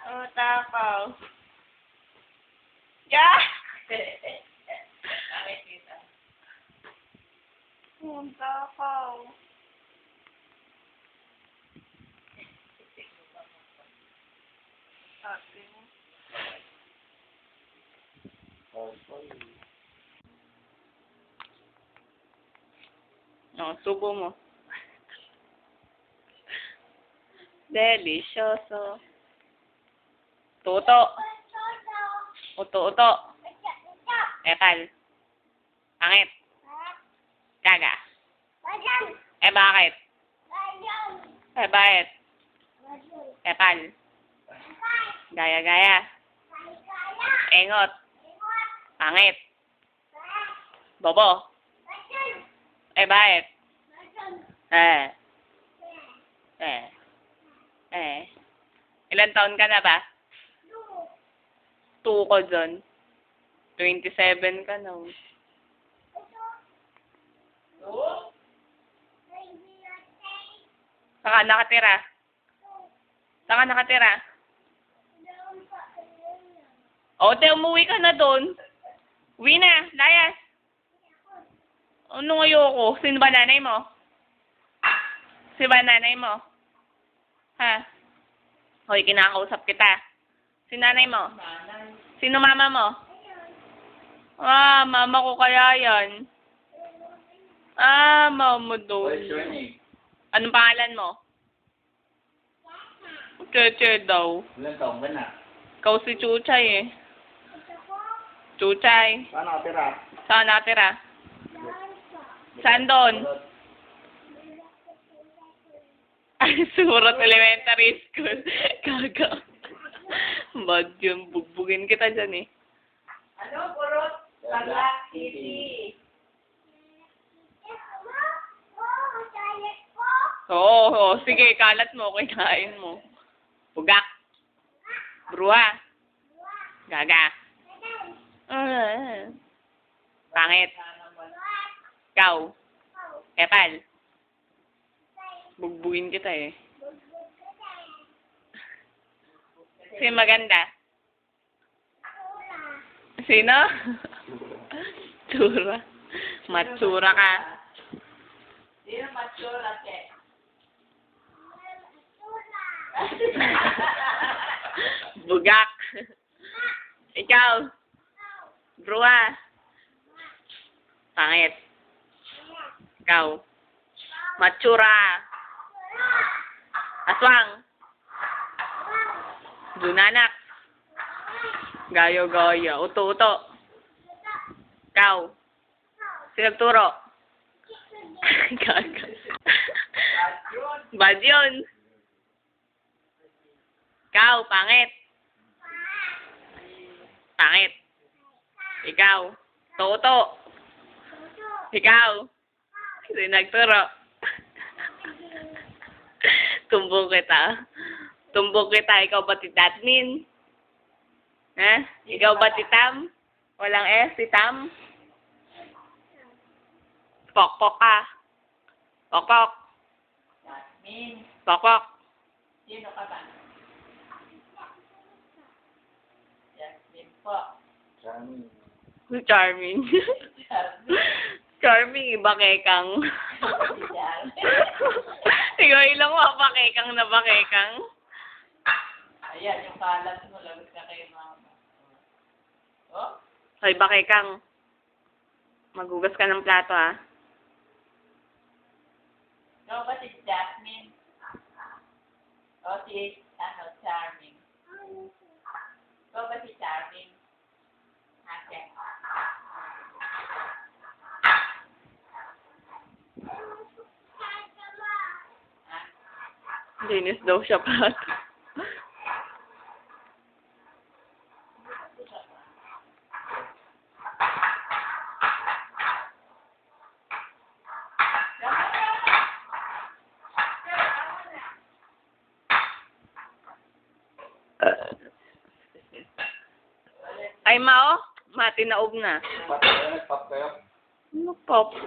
Oh, takaw. Yeah! Oh, takaw. Ate mo. Oh, subo mo. Delicioso. Tuto. Uto-uto. Epal. Pangit. Gaga. Eh, bakit? Eh, bakit? Epal. Gaya-gaya. Engot. Pangit. Bobo. Eh, bakit? Eh. Ilan taon ka na ba? 2 ko dyan. 27 ka na. Saka nakatira? Saka nakatira? O, umuwi ka na doon. Uwi na, layas. Ano ayoko? Sino ba nanay mo? Sino ba nanay mo? Ha? Hoy, kinakausap kita. Si nanay mo? Sino mama mo? Ah, mama ko kaya yan. Ah, mama doon. Anong pangalan mo? Cheche daw. Ilan taong ka na? Ikaw si Chuchay eh. Chuchay. Saan nakatira? Saan natira? Saan doon? Ay, Surat Elementary School. Gaga. Bad yun. Bugbugin kita dyan eh. Ano, Purot? Tarlac City. Oo, sige, kalat mo, kinain mo. Bugak. Bruha. Gaga. Pangit. Ikaw. Epal. Bugbugin kita eh. Sino maganda? Sino? Tsura. Matsura ka. Sino matsura, che? Bugak. Ikaw. Bruha. Pangit. Ikaw. Matsura. Aswang. Dunanak. Gayo-gayo. Uto-uto. Ikaw. Sinagturo. Gaga. Bad yun. Ikaw, pangit. Pangit. Ikaw. Toto. Ikaw. Sinagturo. Tumbok kita. Tumbok kita. Ikaw ba si Tatmin? Ha? Ikaw ba si Tam? Walang S, si Tam? Pok-pok ka. Pok-pok. Jasmine. Pok-pok. Sino ka ba? Jasmine po. Charming. Charming. Charming, iba kekang. Ikaw ilang mga bakekang na bakekang. Ayan, yung kalat mo, labas ka kay mama. Oh? Hoy, bakekang. Magugas ka ng plato, ha? Ikaw ba si Jasmine? O si, Charming? Ikaw ba si Charming? Ate. Linis daw siya plato. Ay, Mao, matinaob na. Pop kayo? Ano, Pop?